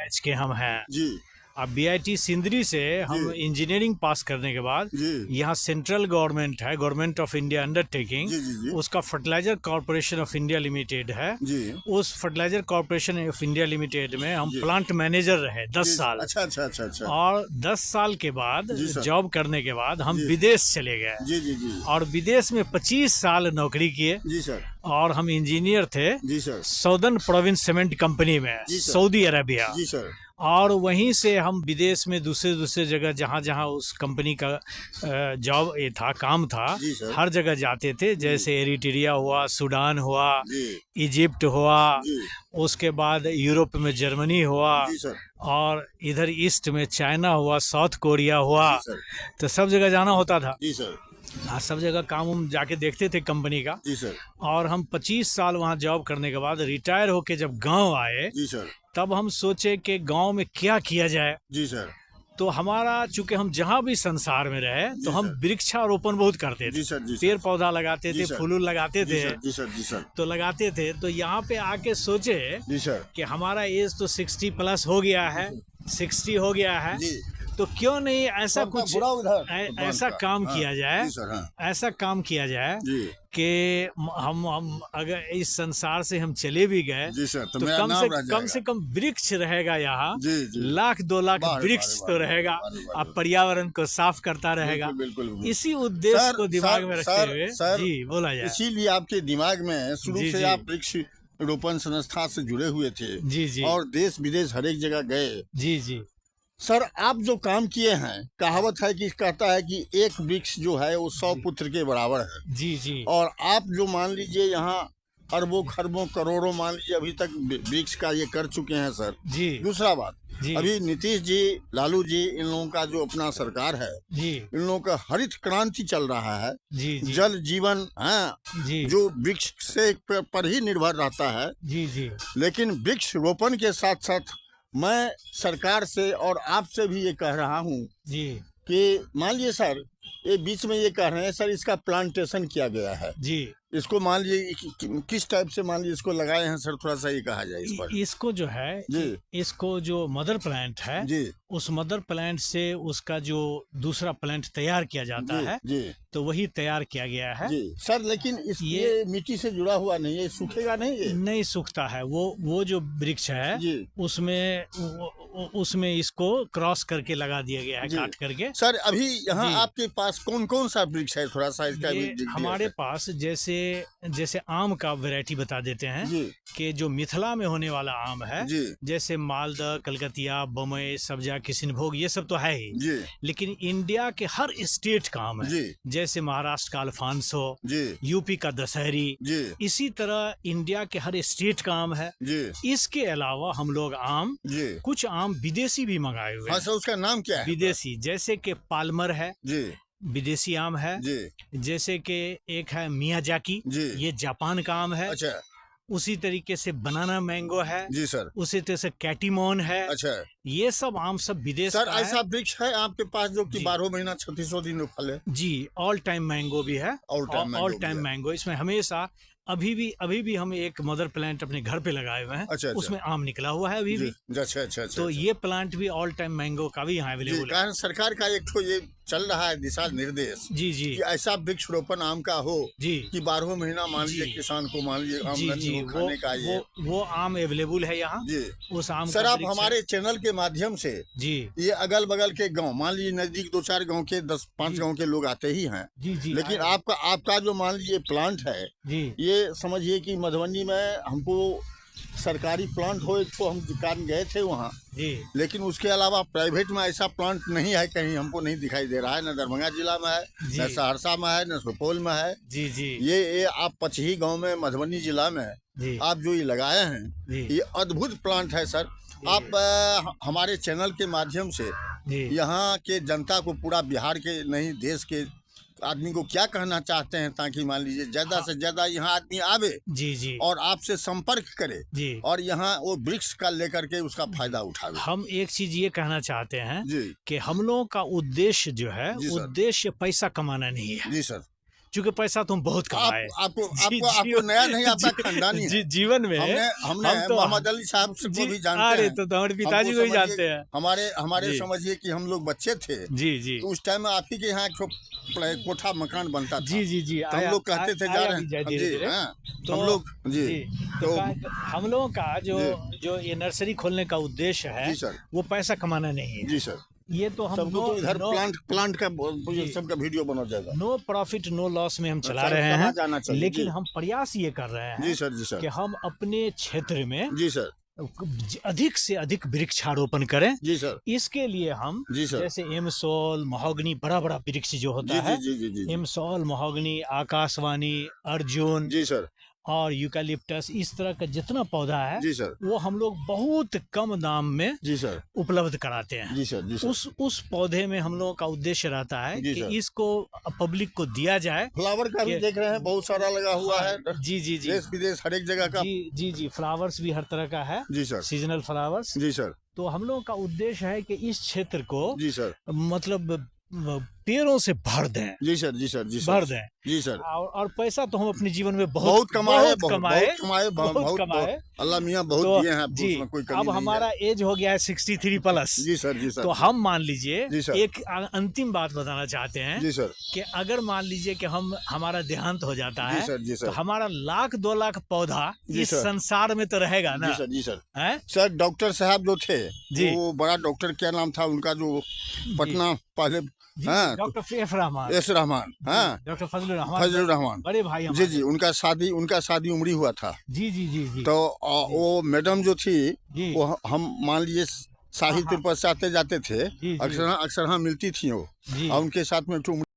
Batch के हम हैं। जी अब बीआईटी सिंदरी से हम इंजीनियरिंग पास करने के बाद जी यहाँ सेंट्रल गवर्नमेंट है, गवर्नमेंट ऑफ इंडिया अंडरटेकिंग, जी जी जी उसका Fertilizer Corporation of India Limited है। जी उस Fertilizer Corporation of India Limited में हम जी। प्लांट मैनेजर रहे 10 जी, साल। अच्छा अच्छा अच्छा अच्छा और 10 साल के बाद जी सर। जॉब करने के बाद हम जी। विदेश चले गए जी जी जी और विदेश में 25 साल नौकरी किए। जी सर। और हम इंजीनियर थे जी sir. Southern province cement company में, जी सर। Saudi Arabia. जी सर। और वहीं से हम विदेश में दूसरे जगह जहाँ जहाँ उस कंपनी का जॉब ये था, काम था, जी सर। हर जगह जाते थे। जैसे एरिट्रिया हुआ, सूडान हुआ, जी इजिप्ट हुआ, जी उसके बाद यूरोप में जर्मनी हुआ, जी सर। और इधर ईस्ट में चाइना हुआ, साउथ कोरिया हुआ। जी सर। तो सब जगह जाना होता था। जी सर। सब जगह काम हम जाके देखते थे कंपनी का। जी सर। और हम 25 साल वहाँ जॉब करने के बाद रिटायर होके जब गांव आए, जी सर। तब हम सोचे कि गांव में क्या किया जाए। जी सर। तो हमारा, चूंकि हम जहाँ भी संसार में रहे तो हम वृक्षारोपण बहुत करते थे। जी सर। जी सर। पेड़ पौधा लगाते जी थे, सर। फूल लगाते जी थे। सर। जी सर। जी सर। तो लगाते थे। तो यहाँ पे आके सोचे जी सर। कि हमारा एज तो 60 प्लस हो गया है, 60 हो गया है, जी तो क्यों नहीं ऐसा कुछ ऐसा काम हाँ, किया जाए। जी सर। हाँ ऐसा काम किया जाए जी कि हम अगर इस संसार से हम चले भी गए जी सर, तो मेरा कम नाम रह कम से जाएगा। कम वृक्ष रहेगा यहाँ। जी जी 1-2 लाख बारे, वृक्ष बारे, तो बारे, रहेगा। बारे, बारे, अब पर्यावरण को साफ करता रहेगा। बिल्कुल बिल्कुल। इसी उद्देश्य सर, को दिमाग सर, में रखते सर, हुए सर, जी बोला जाए। इसीलिए आपके दिमाग में शुरू जी, से जी। आप वृक्ष रोपण संस्था से जुड़े हुए थे जी जी और देश विदेश हर एक जगह गए। जी जी सर, आप जो काम किए हैं, कहावत है कि कहता है कि एक वृक्ष जो है वो 100 पुत्र के बराबर है। जी जी और आप जो मान लीजिए यहाँ अरबों खरबों करोड़ों मान लीजिए अभी तक वृक्ष का ये कर चुके हैं सर। जी दूसरा बात, जी अभी नीतीश जी, लालू जी, इन लोगों का जो अपना सरकार है, जी इन लोगों का हरित क्रांति चल रहा है। जी जी जल जीवन है जी जो वृक्ष से पर ही निर्भर रहता है। जी जी लेकिन वृक्ष रोपण के साथ साथ मैं सरकार से और आपसे भी ये कह रहा हूँ जी कि मान लीजिए सर, ये बीच में ये कह रहे हैं सर इसका प्लांटेशन किया गया है, जी इसको मान लीजिए किस टाइप से मान लीजिए इसको लगाए हैं सर, थोड़ा सा ये कहा जाए इस पर। इसको जो है, जी इसको जो मदर प्लांट है, जी उस मदर प्लांट से उसका जो दूसरा प्लांट तैयार किया जाता जी है, जी तो वही तैयार किया गया है। जी सर, लेकिन ये मिट्टी से जुड़ा हुआ नहीं है, सूखेगा नहीं ये? नहीं सूखता है। वो जो वृक्ष है जी उसमें इसको क्रॉस करके लगा दिया गया है, जी। काट करके। सर, अभी यहाँ जी। आपके पास कौन कौन सा वृक्ष है, थोड़ा सा इसका भी ये हमारे पास जैसे आम का वैरायटी बता देते हैं जी कि जो मिथिला में होने वाला आम है, जी जैसे मालदा, कलकतिया, बम्बई, सब्जा, किशनभोग, ये सब तो है ही। जी लेकिन इंडिया के हर स्टेट का आम है। जी जैसे महाराष्ट्र का अल्फांसो, जी यूपी का दशहरी, जी इसी तरह इंडिया के हर स्टेट का आम है। जी इसके अलावा हम लोग आम, जी कुछ आम विदेशी भी मंगाए हुए हाँ हैं। सर, उसका नाम क्या है? विदेशी जैसे कि पाल्मर है, जी विदेशी आम है। जी जैसे कि एक है मियाजाकी, जी ये जापान का आम है। अच्छा उसी तरीके से बनाना मैंगो है। जी सर। उसी तरह से कैटीमोन है। अच्छा ये सब आम सब विदेश सर, का है। ऐसा वृक्ष है आपके पास जो कि जी। 12 महीना 3600 दिन में फले? जी, ऑल टाइम मैंगो भी है। ऑल टाइम मैंगो इसमें हमेशा अभी भी हम एक मदर प्लांट अपने घर पे लगाए हुए हैं। अच्छा, अच्छा। उसमें आम निकला हुआ है अभी भी। अच्छा अच्छा अच्छा। तो ये प्लांट भी ऑल टाइम मैंगो का भी यहाँ जी, अवेलेबल है। कारण सरकार का एक ठो ये चल रहा है दिशा निर्देश जी जी कि ऐसा वृक्ष रोपण आम का हो जी कि 12 महीना मान लीजिए जी। किसान को मान लीजिए जी आमदनी जी हो खाने का ये। वो आम अवेलेबल है यहाँ। जी उस आम सर, का आप वृक्ष है। हमारे चैनल के माध्यम से जी ये अगल बगल के गांव, मान लीजिए नजदीक 2-4 गांव के 10-5 जी। गांव के लोग आते ही हैं, जी जी लेकिन आए। आपका जो मान लीजिए प्लांट है, जी ये समझिए कि मधुबनी में हमको सरकारी प्लांट हो तो हम दुकान गए थे वहाँ, जी लेकिन उसके अलावा प्राइवेट में ऐसा प्लांट नहीं है, कहीं हमको नहीं दिखाई दे रहा है। न दरभंगा जिला में है, जी। न सहरसा में है, न सुपौल में है। जी जी ये आप पचही गांव में मधुबनी जिला में जी आप जो ये लगाए हैं, जी ये अद्भुत प्लांट है सर। आप हमारे चैनल के माध्यम से जी यहाँ के जनता को, पूरा बिहार के नहीं देश के आदमी को क्या कहना चाहते हैं, ताकि मान लीजिए ज़्यादा से ज़्यादा यहाँ आदमी आवे जी जी और आपसे संपर्क करे जी। और यहाँ वो वृक्ष का लेकर के उसका फायदा उठावे? हम एक चीज ये कहना चाहते हैं जी कि हम लोगों का उद्देश्य जो है, जी सर। उद्देश्य पैसा कमाना नहीं है। जी सर। चूंकि पैसा तुम बहुत कमाए। आपको जी, आपको आपको जीवन- नया नहीं, आपका जी- खानदानी है। जीवन में हमने हम हमने तो मोहम्मद अली साहब को जी, भी जानते अरे हैं। तो हमारे पिताजी हमको को ही समझिए, जानते हैं। हमारे हमारे जी। समझिए कि हम लोग बच्चे थे, जी जी तो उस टाइम में आप ही के यहाँ एक कोठा मकान बनता था। जी जी जी तो हम लोग कहते थे जा आया रहे भी जाए हैं धीरे जी, धीरे। हाँ, तो हम लोग जी जी तो तो हम लोगों का जो जी। जो ये नर्सरी खोलने का उद्देश्य है जी सर, वो पैसा कमाना नहीं है। जी सर। ये तो हम सबको तो इधर नो प्लांट का जी। सबका वीडियो बना जाएगा। नो प्रॉफिट नो लॉस में हम चला सर, रहे समझ हैं, जाना चाहिए, लेकिन जी। हम प्रयास ये कर रहे हैं जी सर, जी कि सर, हम अपने क्षेत्र में जी सर, अधिक से अधिक वृक्षारोपण करें। जी सर, इसके लिए हम जी सर, जैसे एमसोल महोगनी, बड़ा बड़ा वृक्ष जो होता जी है, जी जी जी जी एमसोल महोगनी, आकाशवाणी, अर्जुन जी सर, और यूकलिप्टस, इस तरह का जितना पौधा है जी सर, वो हम लोग बहुत कम दाम में जी सर, उपलब्ध कराते हैं। जी सर, जी सर। उस पौधे में हम लोगों का उद्देश्य रहता है जी कि सर। इसको पब्लिक को दिया जाए। फ्लावर का भी के- देख रहे हैं, बहुत सारा लगा हुआ है, जी जी जी देश विदेश हर एक जगह का। जी जी जी फ्लावर्स भी हर तरह का है, जी सर, सीजनल फ्लावर्स। जी सर, तो हम लोगों का उद्देश्य है कि इस क्षेत्र को जी सर, मतलब पेड़ों से भर दें, जी सर, जी सर, जी भर सर, दें। जी सर। और पैसा तो हम अपने जीवन में बहुत कमाए, बहुत बहुत कमाए, बहुत कमाए, बहुत कमाए। अल्लाह मियाँ बहुत तो दिए हैं आपको, जी उसमें कोई कमी अब नहीं हमारा है। एज हो गया है 63 प्लस। जी सर, जी सर, तो हम मान लीजिए जी सर। एक अंतिम बात बताना चाहते हैं जी सर, कि अगर मान लीजिए कि हमारा देहांत हो जाता जी है सर, जी तो सर, हमारा 1,00,000-2,00,000 पौधा जी इस सर। संसार में तो रहेगा जी ना, सर, जी सर। है सर डॉक्टर साहब जो थे, जी। वो बड़ा डॉक्टर, क्या नाम था उनका, जो पटना पहले, जी, हाँ, doctor F Rahman, S Rahman, हाँ, डॉक्टर फजलुर रहमान, फजल रहमान, बड़े भाई जी हमारे। जी, उनका शादी उमरी हुआ था। जी जी जी जी तो वो मैडम जो थी, जी वो हम मान लीजिए साहित्य हाँ। पर आते जाते थे, जी, जी। अक्सर अक्सर हाँ मिलती थी वो, जी और उनके साथ में एक ठो